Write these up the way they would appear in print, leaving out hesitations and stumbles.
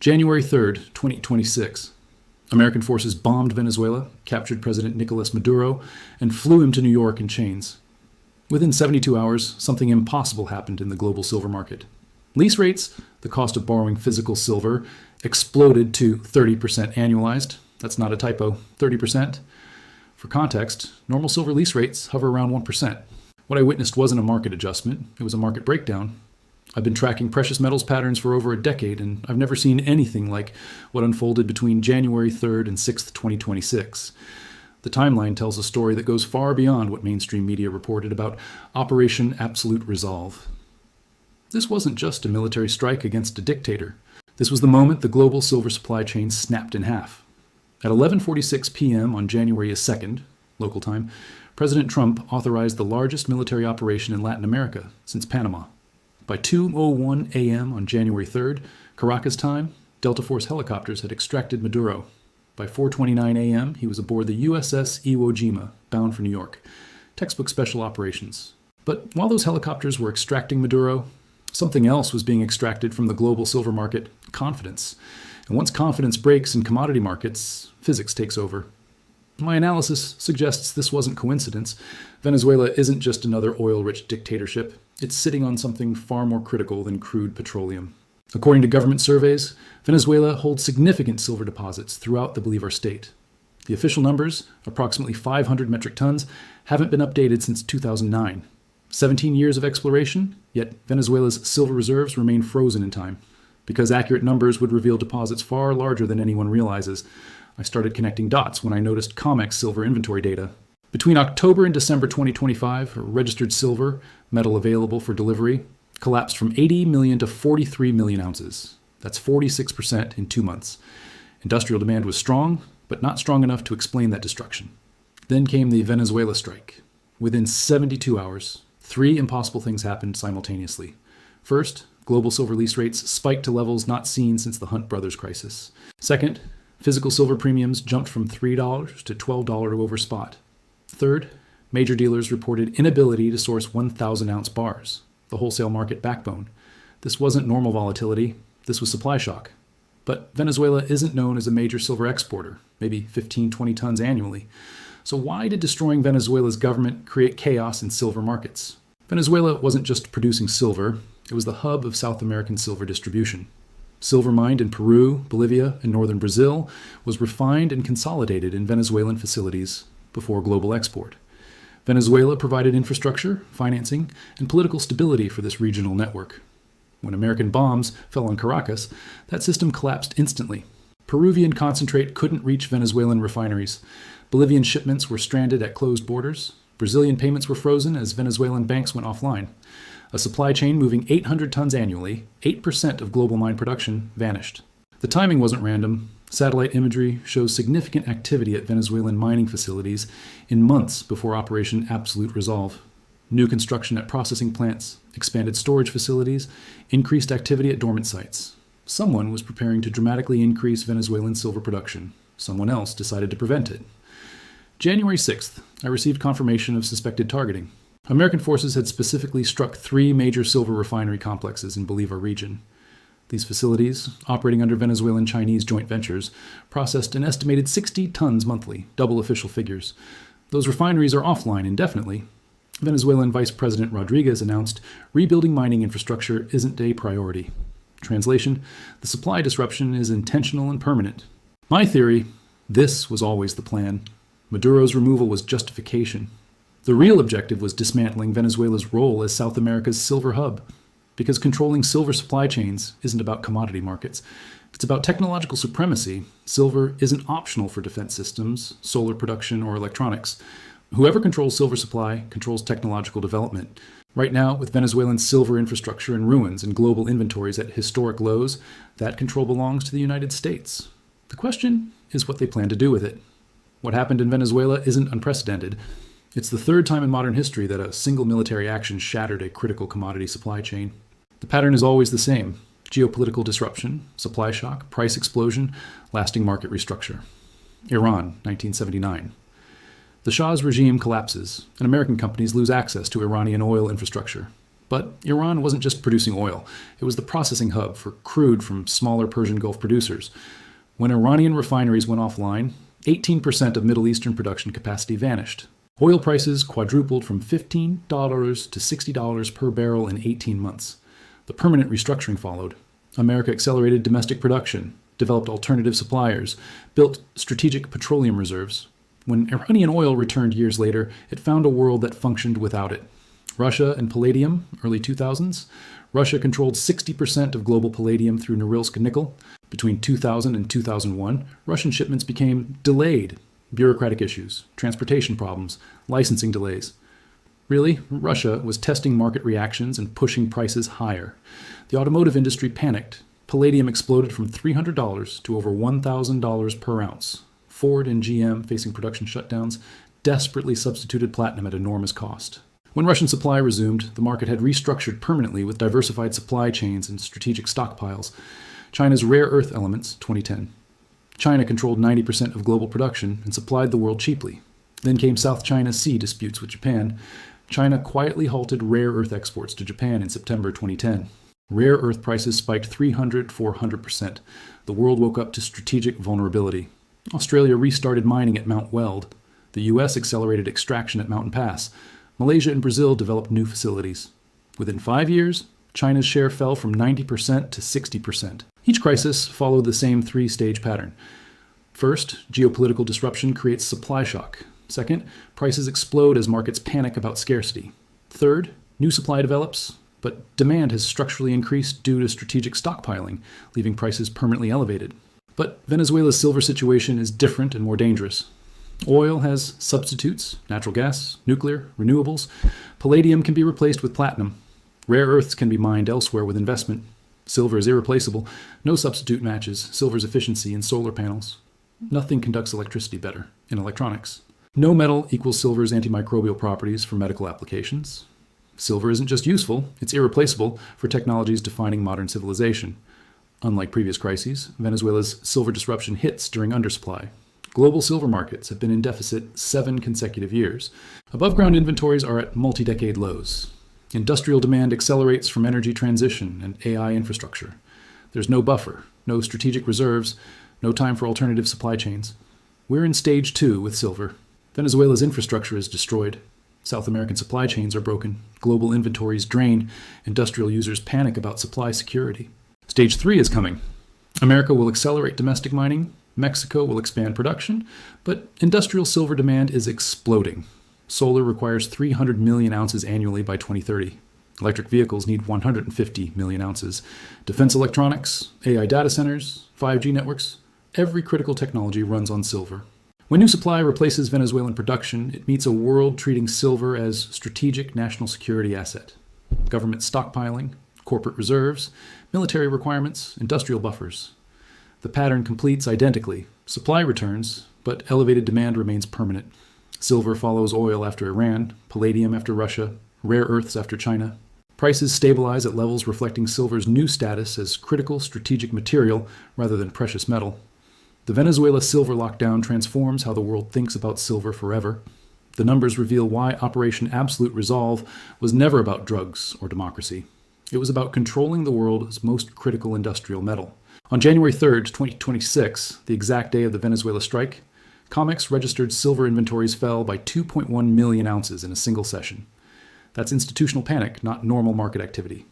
January 3rd, 2026. American forces bombed Venezuela, captured President Nicolas Maduro, and flew him to New York in chains. Within 72 hours, something impossible happened in the global silver market. Lease rates, the cost of borrowing physical silver, exploded to 30% annualized. That's not a typo, 30%. For context, normal silver lease rates hover around 1%. What I witnessed wasn't a market adjustment, it was a market breakdown. I've been tracking precious metals patterns for over a decade, and I've never seen anything like what unfolded between January 3rd and 6th, 2026. The timeline tells a story that goes far beyond what mainstream media reported about Operation Absolute Resolve. This wasn't just a military strike against a dictator. This was the moment the global silver supply chain snapped in half. At 11:46 p.m. on January 2nd, local time, President Trump authorized the largest military operation in Latin America since Panama. By 2:01 a.m. on January 3rd, Caracas time, Delta Force helicopters had extracted Maduro. By 4:29 a.m., he was aboard the USS Iwo Jima, bound for New York. Textbook special operations. But while those helicopters were extracting Maduro, something else was being extracted from the global silver market: confidence. And once confidence breaks in commodity markets, physics takes over. My analysis suggests this wasn't coincidence. Venezuela isn't just another oil-rich dictatorship. It's sitting on something far more critical than crude petroleum. According to government surveys, Venezuela holds significant silver deposits throughout the Bolívar state. The official numbers, approximately 500 metric tons, haven't been updated since 2009. 17 years of exploration, yet Venezuela's silver reserves remain frozen in time. Because accurate numbers would reveal deposits far larger than anyone realizes, I started connecting dots when I noticed COMEX silver inventory data. Between October and December 2025, registered silver, metal available for delivery, collapsed from 80 million to 43 million ounces. That's 46% in 2 months. Industrial demand was strong, but not strong enough to explain that destruction. Then came the Venezuela strike. Within 72 hours, 3 impossible things happened simultaneously. First, global silver lease rates spiked to levels not seen since the Hunt brothers crisis. Second, physical silver premiums jumped from $3 to $12 over spot. Third, major dealers reported inability to source 1,000-ounce bars, the wholesale market backbone. This wasn't normal volatility, this was supply shock. But Venezuela isn't known as a major silver exporter, maybe 15-20 tons annually. So why did destroying Venezuela's government create chaos in silver markets? Venezuela wasn't just producing silver, it was the hub of South American silver distribution. Silver mined in Peru, Bolivia, and northern Brazil was refined and consolidated in Venezuelan facilities before global export. Venezuela provided infrastructure, financing, and political stability for this regional network. When American bombs fell on Caracas, that system collapsed instantly. Peruvian concentrate couldn't reach Venezuelan refineries. Bolivian shipments were stranded at closed borders. Brazilian payments were frozen as Venezuelan banks went offline. A supply chain moving 800 tons annually, 8% of global mine production, vanished. The timing wasn't random. Satellite imagery shows significant activity at Venezuelan mining facilities in months before Operation Absolute Resolve. New construction at processing plants, expanded storage facilities, increased activity at dormant sites. Someone was preparing to dramatically increase Venezuelan silver production. Someone else decided to prevent it. January 6th, I received confirmation of suspected targeting. American forces had specifically struck 3 major silver refinery complexes in Bolívar region. These facilities, operating under Venezuelan-Chinese joint ventures, processed an estimated 60 tons monthly, double official figures. Those refineries are offline indefinitely. Venezuelan Vice President Rodriguez announced, rebuilding mining infrastructure isn't a priority. Translation, the supply disruption is intentional and permanent. My theory, this was always the plan. Maduro's removal was justification. The real objective was dismantling Venezuela's role as South America's silver hub. Because controlling silver supply chains isn't about commodity markets. It's about technological supremacy. Silver isn't optional for defense systems, solar production, or electronics. Whoever controls silver supply controls technological development. Right now, with Venezuelan silver infrastructure in ruins and global inventories at historic lows, that control belongs to the United States. The question is what they plan to do with it. What happened in Venezuela isn't unprecedented. It's the 3rd time in modern history that a single military action shattered a critical commodity supply chain. The pattern is always the same: geopolitical disruption, supply shock, price explosion, lasting market restructure. Iran, 1979. The Shah's regime collapses, and American companies lose access to Iranian oil infrastructure. But Iran wasn't just producing oil. It was the processing hub for crude from smaller Persian Gulf producers. When Iranian refineries went offline, 18% of Middle Eastern production capacity vanished. Oil prices quadrupled from $15 to $60 per barrel in 18 months. The permanent restructuring followed. America accelerated domestic production, developed alternative suppliers, built strategic petroleum reserves. When Iranian oil returned years later, it found a world that functioned without it. Russia and palladium, early 2000s. Russia controlled 60% of global palladium through Norilsk nickel. Between 2000 and 2001, Russian shipments became delayed. Bureaucratic issues, transportation problems, licensing delays. Really, Russia was testing market reactions and pushing prices higher. The automotive industry panicked. Palladium exploded from $300 to over $1,000 per ounce. Ford and GM, facing production shutdowns, desperately substituted platinum at enormous cost. When Russian supply resumed, the market had restructured permanently with diversified supply chains and strategic stockpiles. China's rare earth elements, 2010. China controlled 90% of global production and supplied the world cheaply. Then came South China Sea disputes with Japan. China quietly halted rare earth exports to Japan in September 2010. Rare earth prices spiked 300–400%. The world woke up to strategic vulnerability. Australia restarted mining at Mount Weld. The US accelerated extraction at Mountain Pass. Malaysia and Brazil developed new facilities. Within 5 years, China's share fell from 90% to 60%. Each crisis followed the same three-stage pattern. First, geopolitical disruption creates supply shock. Second, prices explode as markets panic about scarcity. Third, new supply develops, but demand has structurally increased due to strategic stockpiling, leaving prices permanently elevated. But Venezuela's silver situation is different and more dangerous. Oil has substitutes, natural gas, nuclear, renewables. Palladium can be replaced with platinum. Rare earths can be mined elsewhere with investment. Silver is irreplaceable. No substitute matches silver's efficiency in solar panels. Nothing conducts electricity better in electronics. No metal equals silver's antimicrobial properties for medical applications. Silver isn't just useful, it's irreplaceable for technologies defining modern civilization. Unlike previous crises, Venezuela's silver disruption hits during undersupply. Global silver markets have been in deficit 7 consecutive years. Above-ground inventories are at multi-decade lows. Industrial demand accelerates from energy transition and AI infrastructure. There's no buffer, no strategic reserves, no time for alternative supply chains. We're in stage 2 with silver. Venezuela's infrastructure is destroyed. South American supply chains are broken. Global inventories drain. Industrial users panic about supply security. Stage 3 is coming. America will accelerate domestic mining. Mexico will expand production. But industrial silver demand is exploding. Solar requires 300 million ounces annually by 2030. Electric vehicles need 150 million ounces. Defense electronics, AI data centers, 5G networks, every critical technology runs on silver. When new supply replaces Venezuelan production, it meets a world treating silver as strategic national security asset. Government stockpiling, corporate reserves, military requirements, industrial buffers. The pattern completes identically. Supply returns, but elevated demand remains permanent. Silver follows oil after Iran, palladium after Russia, rare earths after China. Prices stabilize at levels reflecting silver's new status as critical strategic material rather than precious metal. The Venezuela silver lockdown transforms how the world thinks about silver forever. The numbers reveal why Operation Absolute Resolve was never about drugs or democracy. It was about controlling the world's most critical industrial metal. On January 3rd, 2026, the exact day of the Venezuela strike, COMEX registered silver inventories fell by 2.1 million ounces in a single session. That's institutional panic, not normal market activity.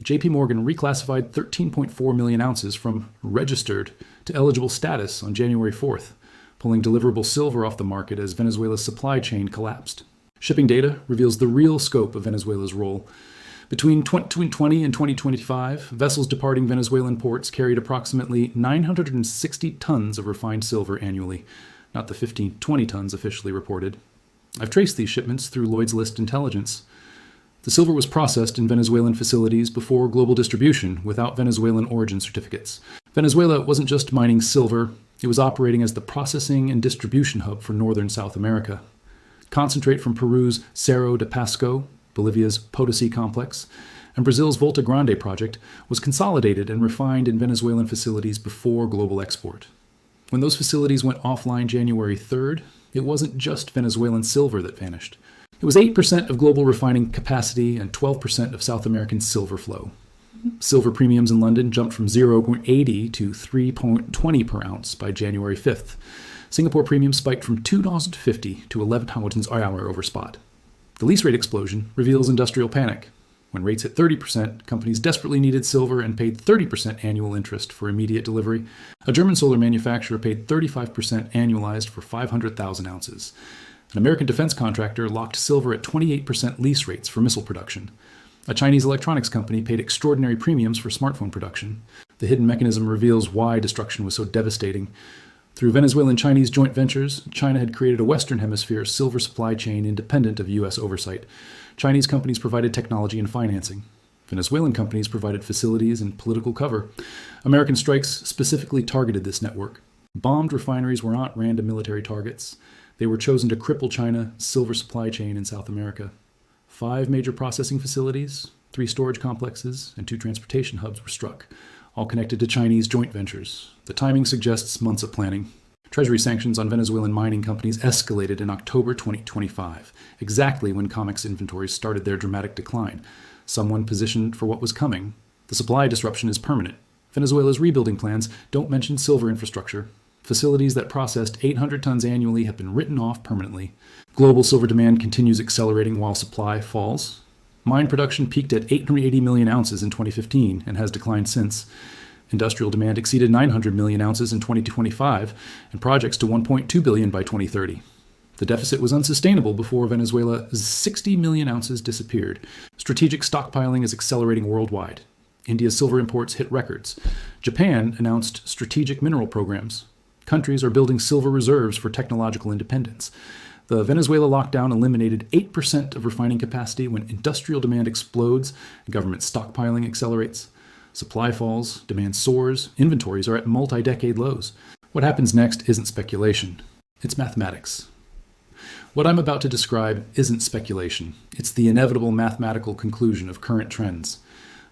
JP Morgan reclassified 13.4 million ounces from registered to eligible status on January 4th, pulling deliverable silver off the market as Venezuela's supply chain collapsed. Shipping data reveals the real scope of Venezuela's role. Between 2020 and 2025, vessels departing Venezuelan ports carried approximately 960 tons of refined silver annually, not the 15–20 tons officially reported. I've traced these shipments through Lloyd's List intelligence. The silver was processed in Venezuelan facilities before global distribution without Venezuelan origin certificates. Venezuela wasn't just mining silver, it was operating as the processing and distribution hub for northern South America. Concentrate from Peru's Cerro de Pasco, Bolivia's Potosi complex, and Brazil's Volta Grande project was consolidated and refined in Venezuelan facilities before global export. When those facilities went offline January 3rd, it wasn't just Venezuelan silver that vanished. It was 8% of global refining capacity and 12% of South American silver flow. Silver premiums in London jumped from 0.80 to 3.20 per ounce by January 5th. Singapore premium spiked from $2.50 to $11 per hour over spot. The lease rate explosion reveals industrial panic. When rates hit 30%, companies desperately needed silver and paid 30% annual interest for immediate delivery. A German solar manufacturer paid 35% annualized for 500,000 ounces. An American defense contractor locked silver at 28% lease rates for missile production. A Chinese electronics company paid extraordinary premiums for smartphone production. The hidden mechanism reveals why destruction was so devastating. Through Venezuelan Chinese joint ventures, China had created a Western Hemisphere silver supply chain independent of U.S. oversight. Chinese companies provided technology and financing. Venezuelan companies provided facilities and political cover. American strikes specifically targeted this network. Bombed refineries were not random military targets. They were chosen to cripple China's silver supply chain in South America. 5 major processing facilities, 3 storage complexes, and 2 transportation hubs were struck, all connected to Chinese joint ventures. The timing suggests months of planning. Treasury sanctions on Venezuelan mining companies escalated in October 2025, exactly when COMEX inventories started their dramatic decline. Someone positioned for what was coming. The supply disruption is permanent. Venezuela's rebuilding plans don't mention silver infrastructure. Facilities that processed 800 tons annually have been written off permanently. Global silver demand continues accelerating while supply falls. Mine production peaked at 880 million ounces in 2015 and has declined since. Industrial demand exceeded 900 million ounces in 2025 and projects to 1.2 billion by 2030. The deficit was unsustainable before Venezuela's 60 million ounces disappeared. Strategic stockpiling is accelerating worldwide. India's silver imports hit records. Japan announced strategic mineral programs. Countries are building silver reserves for technological independence. The Venezuela lockdown eliminated 8% of refining capacity when industrial demand explodes and government stockpiling accelerates. Supply falls, demand soars, inventories are at multi-decade lows. What happens next isn't speculation. It's mathematics. What I'm about to describe isn't speculation. It's the inevitable mathematical conclusion of current trends.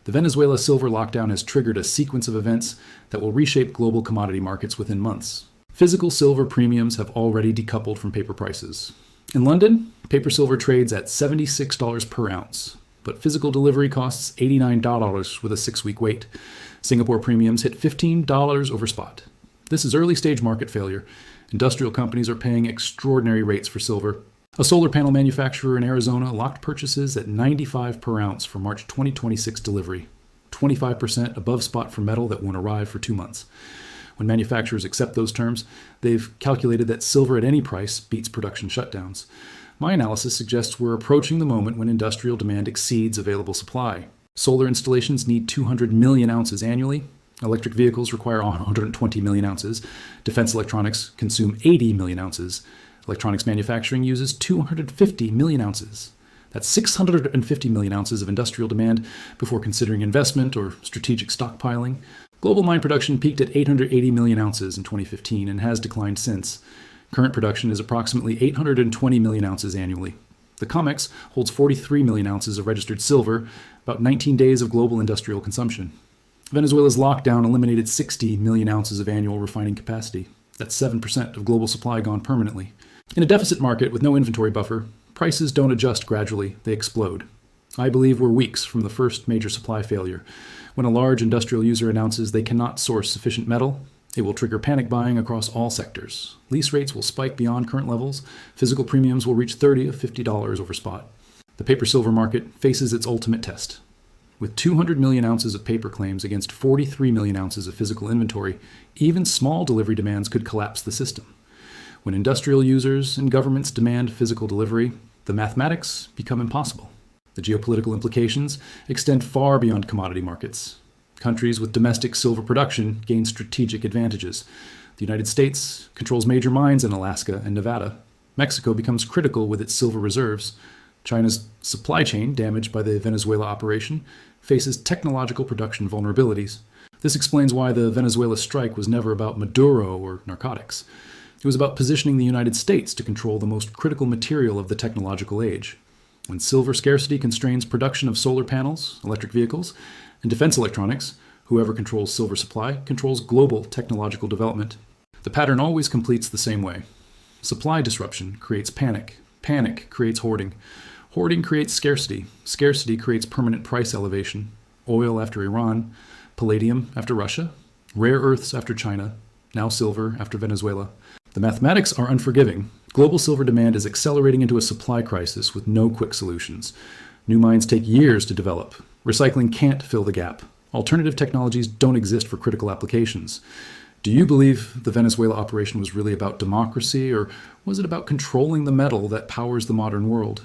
The Venezuela silver lockdown has triggered a sequence of events that will reshape global commodity markets within months. Physical silver premiums have already decoupled from paper prices. In London, paper silver trades at $76 per ounce, but physical delivery costs $89 with a 6-week wait. Singapore premiums hit $15 over spot. This is early-stage market failure. Industrial companies are paying extraordinary rates for silver. A solar panel manufacturer in Arizona locked purchases at $95 per ounce for March 2026 delivery, 25% above spot for metal that won't arrive for 2 months. When manufacturers accept those terms, they've calculated that silver at any price beats production shutdowns. My analysis suggests we're approaching the moment when industrial demand exceeds available supply. Solar installations need 200 million ounces annually. Electric vehicles require 120 million ounces. Defense electronics consume 80 million ounces. Electronics manufacturing uses 250 million ounces. That's 650 million ounces of industrial demand before considering investment or strategic stockpiling. Global mine production peaked at 880 million ounces in 2015 and has declined since. Current production is approximately 820 million ounces annually. The COMEX holds 43 million ounces of registered silver, about 19 days of global industrial consumption. Venezuela's lockdown eliminated 60 million ounces of annual refining capacity. That's 7% of global supply gone permanently. In a deficit market with no inventory buffer, prices don't adjust gradually, they explode. I believe we're weeks from the first major supply failure. When a large industrial user announces they cannot source sufficient metal, it will trigger panic buying across all sectors. Lease rates will spike beyond current levels. Physical premiums will reach $30 to $50 over spot. The paper silver market faces its ultimate test. With 200 million ounces of paper claims against 43 million ounces of physical inventory, even small delivery demands could collapse the system. When industrial users and governments demand physical delivery, the mathematics become impossible. The geopolitical implications extend far beyond commodity markets. Countries with domestic silver production gain strategic advantages. The United States controls major mines in Alaska and Nevada. Mexico becomes critical with its silver reserves. China's supply chain, damaged by the Venezuela operation, faces technological production vulnerabilities. This explains why the Venezuela strike was never about Maduro or narcotics. It was about positioning the United States to control the most critical material of the technological age. When silver scarcity constrains production of solar panels, electric vehicles, and defense electronics, whoever controls silver supply controls global technological development. The pattern always completes the same way. Supply disruption creates panic. Panic creates hoarding. Hoarding creates scarcity. Scarcity creates permanent price elevation. Oil after Iran, palladium after Russia, rare earths after China, now silver after Venezuela. The mathematics are unforgiving. Global silver demand is accelerating into a supply crisis with no quick solutions. New mines take years to develop. Recycling can't fill the gap. Alternative technologies don't exist for critical applications. Do you believe the Venezuela operation was really about democracy, or was it about controlling the metal that powers the modern world?